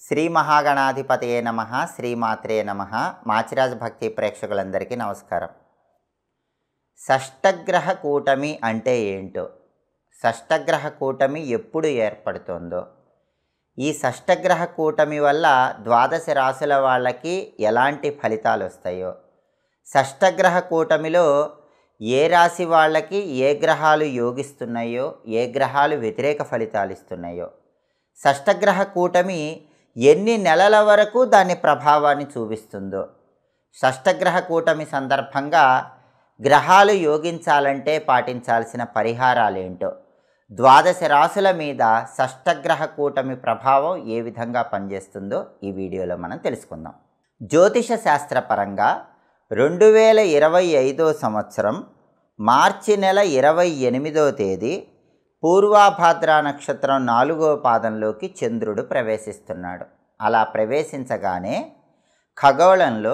శ్రీ మహాగణాధిపతయే నమః, శ్రీమాత్రే నమః. మాచిరాజ్ భక్తి ప్రేక్షకులందరికీ నమస్కారం. షష్టగ్రహ కూటమి అంటే ఏంటో, షష్టగ్రహ కూటమి ఎప్పుడు ఏర్పడుతుందో, ఈ షష్టగ్రహ కూటమి వల్ల ద్వాదశ రాశుల వాళ్ళకి ఎలాంటి ఫలితాలు వస్తాయో, షష్టగ్రహ కూటమిలో ఏ రాశి వాళ్ళకి ఏ గ్రహాలు యోగిస్తున్నాయో, ఏ గ్రహాలు వ్యతిరేక ఫలితాలు ఇస్తున్నాయో, షష్టగ్రహ కూటమి ఎన్ని నెలల వరకు దాని ప్రభావాన్ని చూపిస్తుందో, షష్టగ్రహ కూటమి సందర్భంగా గ్రహాలు యోగించాలంటే పాటించాల్సిన పరిహారాలేంటో, ద్వాదశ రాశుల మీద షష్టగ్రహ కూటమి ప్రభావం ఏ విధంగా పనిచేస్తుందో ఈ వీడియోలో మనం తెలుసుకుందాం. జ్యోతిష శాస్త్రపరంగా 2025 సంవత్సరం మార్చి నెల 28వ తేదీ పూర్వాభాద్ర నక్షత్రం 4వ పాదంలోకి చంద్రుడు ప్రవేశిస్తున్నాడు. అలా ప్రవేశించగానే ఖగోళంలో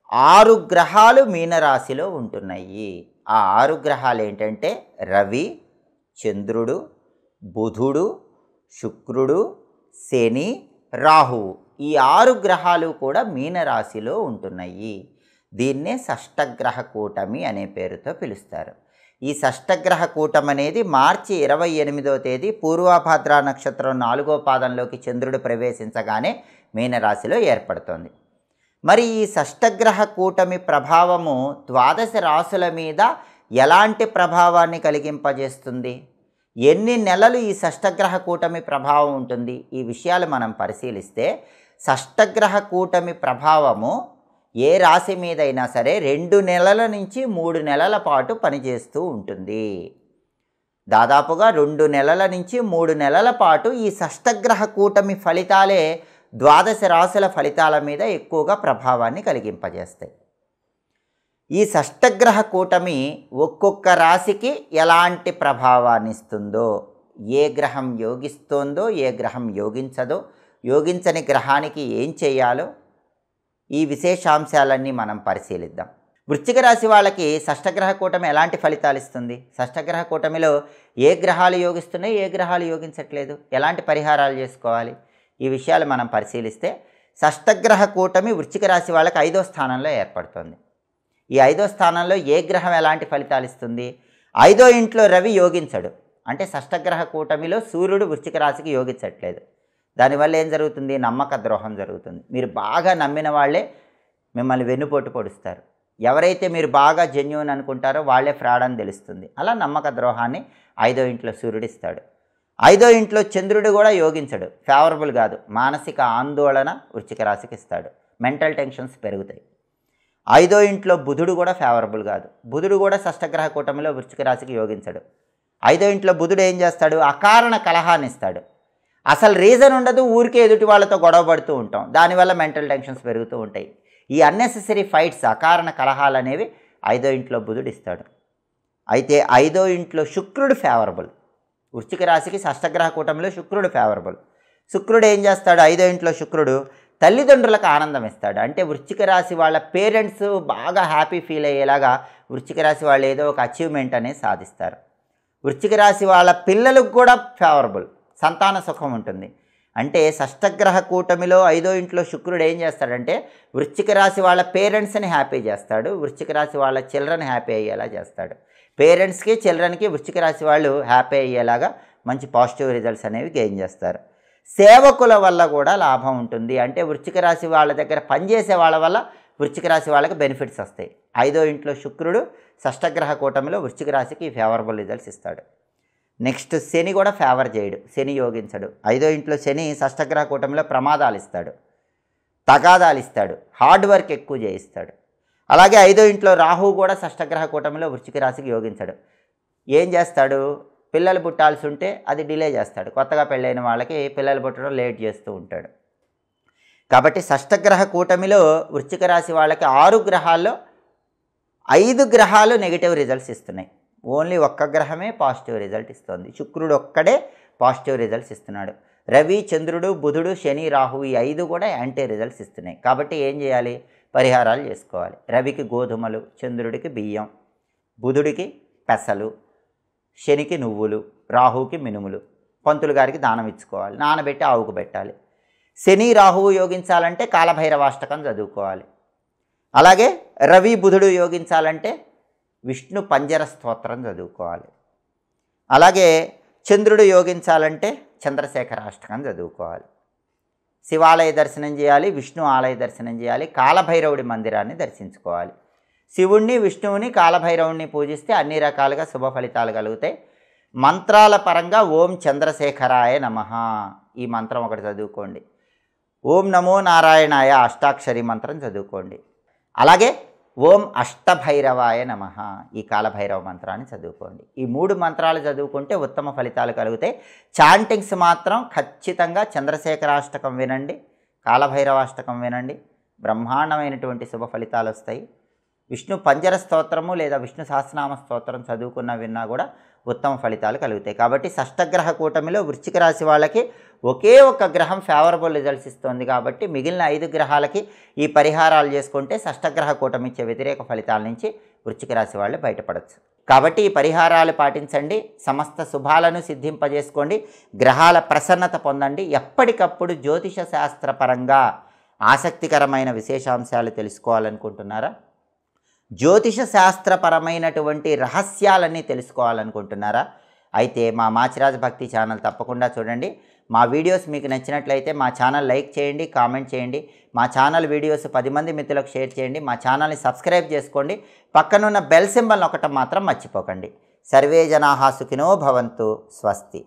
6 గ్రహాలు మీనరాశిలో ఉంటున్నాయి. ఆ 6 గ్రహాలు ఏంటంటే రవి, చంద్రుడు, బుధుడు, శుక్రుడు, శని, రాహువు. ఈ 6 గ్రహాలు కూడా మీనరాశిలో ఉంటున్నాయి. దీన్నే షష్టగ్రహ కూటమి అనే పేరుతో పిలుస్తారు. ఈ షష్టగ్రహ కూటమి అనేది మార్చి 28వ తేదీ పూర్వభాద్ర నక్షత్రం 4వ పాదంలోకి చంద్రుడు ప్రవేశించగానే మీనరాశిలో ఏర్పడుతుంది. మరి ఈ షష్టగ్రహ కూటమి ప్రభావము ద్వాదశ రాశుల మీద ఎలాంటి ప్రభావాన్ని కలిగింపజేస్తుంది, ఎన్ని నెలలు ఈ షష్టగ్రహ కూటమి ప్రభావం ఉంటుంది, ఈ విషయాలు మనం పరిశీలిస్తే షష్టగ్రహ కూటమి ప్రభావము ఏ రాశి మీదైనా సరే 2 నెలల నుంచి 3 నెలల పాటు పనిచేస్తూ ఉంటుంది. దాదాపుగా 2 నెలల నుంచి 3 నెలల పాటు ఈ షష్టగ్రహ కూటమి ఫలితాలే ద్వాదశ రాశుల ఫలితాల మీద ఎక్కువగా ప్రభావాన్ని కలిగింపజేస్తాయి. ఈ షష్టగ్రహ కూటమి ఒక్కొక్క రాశికి ఎలాంటి ప్రభావాన్ని ఇస్తుందో, ఏ గ్రహం యోగిస్తోందో, ఏ గ్రహం యోగించదో, యోగించని గ్రహానికి ఏం చేయాలో, ఈ విశేషాంశాలన్నీ మనం పరిశీలిద్దాం. వృశ్చిక రాశి వాళ్ళకి షష్టగ్రహ కూటమి ఎలాంటి ఫలితాలు ఇస్తుంది, షష్టగ్రహ కూటమిలో ఏ గ్రహాలు యోగిస్తున్నాయి, ఏ గ్రహాలు యోగించట్లేదు, ఎలాంటి పరిహారాలు చేసుకోవాలి, ఈ విషయాలు మనం పరిశీలిస్తే షష్టగ్రహ కూటమి వృశ్చిక రాశి వాళ్ళకి 5వ స్థానంలో ఏర్పడుతుంది. ఈ 5వ స్థానంలో ఏ గ్రహం ఎలాంటి ఫలితాలు ఇస్తుంది, 5వ ఇంట్లో రవి యోగించడు. అంటే షష్టగ్రహ కూటమిలో సూర్యుడు వృశ్చిక రాశికి యోగించట్లేదు. దానివల్ల ఏం జరుగుతుంది, నమ్మక ద్రోహం జరుగుతుంది. మీరు బాగా నమ్మిన వాళ్ళే మిమ్మల్ని వెన్నుపోటు పొడుస్తారు. ఎవరైతే మీరు బాగా జెన్యూన్ అనుకుంటారో వాళ్ళే ఫ్రాడ్ అని తెలుస్తుంది. అలా నమ్మక ద్రోహాన్ని 5వ ఇంట్లో సూర్యుడు ఇస్తాడు. 5వ ఇంట్లో చంద్రుడు కూడా యోగించడు, ఫేవరబుల్ కాదు. మానసిక ఆందోళన వృశ్చిక రాశికి ఇస్తాడు, మెంటల్ టెన్షన్స్ పెరుగుతాయి. 5వ ఇంట్లో బుధుడు కూడా ఫేవరబుల్ కాదు. బుధుడు కూడా షష్టగ్రహ కూటమిలో వృశ్చిక రాశికి యోగించడు. 5వ ఇంట్లో బుధుడు ఏం చేస్తాడు, అకారణ కలహాన్ని ఇస్తాడు. అసలు రీజన్ ఉండదు, ఊరికే ఎదుటి వాళ్ళతో గొడవ పడుతూ ఉంటాం, దానివల్ల మెంటల్ టెన్షన్స్ పెరుగుతూ ఉంటాయి. ఈ అన్నెసెసరీ ఫైట్స్, అకారణ కలహాలు అనేవి 5వ ఇంట్లో బుధుడు ఇస్తాడు. అయితే 5వ ఇంట్లో శుక్రుడు ఫేవరబుల్. వృశ్చిక రాశికి షష్టగ్రహ కూటమిలో శుక్రుడు ఫేవరబుల్. శుక్రుడు ఏం చేస్తాడు, 5వ ఇంట్లో శుక్రుడు తల్లిదండ్రులకు ఆనందం ఇస్తాడు. అంటే వృశ్చిక రాశి వాళ్ళ పేరెంట్స్ బాగా హ్యాపీ ఫీల్ అయ్యేలాగా వృశ్చిక రాశి వాళ్ళు ఏదో ఒక అచీవ్మెంట్ అనేది సాధిస్తారు. వృశ్చిక రాశి వాళ్ళ పిల్లలకు కూడా ఫేవరబుల్, సంతాన సుఖం ఉంటుంది. అంటే షష్టగ్రహ కూటమిలో 5వ ఇంట్లో శుక్రుడు ఏం చేస్తాడంటే వృశ్చిక రాశి వాళ్ళ పేరెంట్స్ని హ్యాపీ చేస్తాడు, వృశ్చిక రాశి వాళ్ళ చిల్డ్రన్ హ్యాపీ అయ్యేలా చేస్తాడు. పేరెంట్స్కి చిల్డ్రన్కి వృశ్చిక రాశి వాళ్ళు హ్యాపీ అయ్యేలాగా మంచి పాజిటివ్ రిజల్ట్స్ అనేవి గెయిన్ చేస్తారు. సేవకుల వల్ల కూడా లాభం ఉంటుంది. అంటే వృశ్చిక రాశి వాళ్ళ దగ్గర పనిచేసే వాళ్ళ వల్ల వృశ్చిక రాశి వాళ్ళకి బెనిఫిట్స్ వస్తాయి. 5వ ఇంట్లో శుక్రుడు షష్టగ్రహ కూటమిలో వృశ్చిక రాశికి ఫేవరబుల్ రిజల్ట్స్ ఇస్తాడు. నెక్స్ట్ శని కూడా ఫేవర్ చేయడు, శని యోగించడు. 5వ ఇంట్లో శని షష్టగ్రహ కూటమిలో ప్రమాదాలు ఇస్తాడు, తగాదాలు ఇస్తాడు, హార్డ్ వర్క్ ఎక్కువ చేయిస్తాడు. అలాగే 5వ ఇంట్లో రాహువు కూడా షష్టగ్రహ కూటమిలో వృశ్చిక రాశికి యోగించడు. ఏం చేస్తాడు, పిల్లలు పుట్టాల్సి ఉంటే అది డిలే చేస్తాడు. కొత్తగా పెళ్ళైన వాళ్ళకి పిల్లలు పుట్టడం లేట్ చేస్తూ ఉంటాడు. కాబట్టి షష్టగ్రహ కూటమిలో వృశ్చిక రాశి వాళ్ళకి 6 గ్రహాల్లో 5 గ్రహాలు నెగిటివ్ రిజల్ట్స్ ఇస్తున్నాయి. ఓన్లీ ఒక్క గ్రహమే పాజిటివ్ రిజల్ట్ ఇస్తుంది. శుక్రుడు ఒక్కడే పాజిటివ్ రిజల్ట్స్ ఇస్తున్నాడు. రవి, చంద్రుడు, బుధుడు, శని, రాహు ఈ 5 కూడా యాంటీ రిజల్ట్స్ ఇస్తున్నాయి. కాబట్టి ఏం చేయాలి, పరిహారాలు చేసుకోవాలి. రవికి గోధుమలు, చంద్రుడికి బియ్యం, బుధుడికి పెసలు, శనికి నువ్వులు, రాహుకి మినుములు పంతులు గారికి దానం ఇచ్చుకోవాలి, నానబెట్టి ఆవుకు పెట్టాలి. శని రాహువు యోగించాలంటే కాలభైరవాష్టకం చదువుకోవాలి. అలాగే రవి బుధుడు యోగించాలంటే విష్ణు పంజర స్తోత్రం చదువుకోవాలి. అలాగే చంద్రుడు యోగించాలంటే చంద్రశేఖరాష్టకం చదువుకోవాలి. శివాలయ దర్శనం చేయాలి, విష్ణు ఆలయ దర్శనం చేయాలి, కాలభైరవుడి మందిరాన్ని దర్శించుకోవాలి. శివుణ్ణి విష్ణువుని కాలభైరవుణ్ణి పూజిస్తే అన్ని రకాలుగా శుభ ఫలితాలు కలుగుతాయి. మంత్రాల పరంగా ఓం చంద్రశేఖరాయ నమః ఈ మంత్రం ఒకటి చదువుకోండి. ఓం నమో నారాయణాయ అష్టాక్షరి మంత్రం చదువుకోండి. అలాగే ఓం అష్టభైరవాయ నమః ఈ కాలభైరవ మంత్రాన్ని చదువుకోండి. ఈ 3 మంత్రాలు చదువుకుంటే ఉత్తమ ఫలితాలు కలుగుతాయి. చాంటింగ్స్ మాత్రం ఖచ్చితంగా చంద్రశేఖరాష్టకం వినండి, కాలభైరవాష్టకం వినండి, బ్రహ్మాండమైనటువంటి శుభ ఫలితాలు వస్తాయి. విష్ణు పంజర స్తోత్రము లేదా విష్ణు సహస్రనామ స్తోత్రం చదువుకున్నా విన్నా కూడా ఉత్తమ ఫలితాలు కలుగుతాయి. కాబట్టి షష్టగ్రహ కూటమిలో వృశ్చిక రాశి వాళ్ళకి ఒకే ఒక్క గ్రహం ఫేవరబుల్ రిజల్ట్స్ ఇస్తుంది. కాబట్టి మిగిలిన 5 గ్రహాలకి ఈ పరిహారాలు చేసుకుంటే షష్టగ్రహ కూటమి ఇచ్చే వ్యతిరేక ఫలితాల నుంచి వృశ్చిక రాశి వాళ్ళు బయటపడవచ్చు. కాబట్టి ఈ పరిహారాలు పాటించండి, సమస్త శుభాలను సిద్ధింపజేసుకోండి, గ్రహాల ప్రసన్నత పొందండి. ఎప్పటికప్పుడు జ్యోతిష శాస్త్రపరంగా ఆసక్తికరమైన విశేషాంశాలు తెలుసుకోవాలనుకుంటున్నారా? జ్యోతిష శాస్త్రపరమైనటువంటి రహస్యాలన్నీ తెలుసుకోవాలనుకుంటున్నారా? అయితే మా మాచిరాజ్ భక్తి ఛానల్ తప్పకుండా చూడండి. మా వీడియోస్ మీకు నచ్చినట్లయితే మా ఛానల్ లైక్ చేయండి, కామెంట్ చేయండి. మా ఛానల్ వీడియోస్ 10 మంది మిత్రులకు షేర్ చేయండి. మా ఛానల్ని సబ్స్క్రైబ్ చేసుకోండి. పక్కనున్న బెల్ సింబల్ నొక్కటం మాత్రం మర్చిపోకండి. సర్వే జనాః సుఖినో భవంతు. స్వస్తి.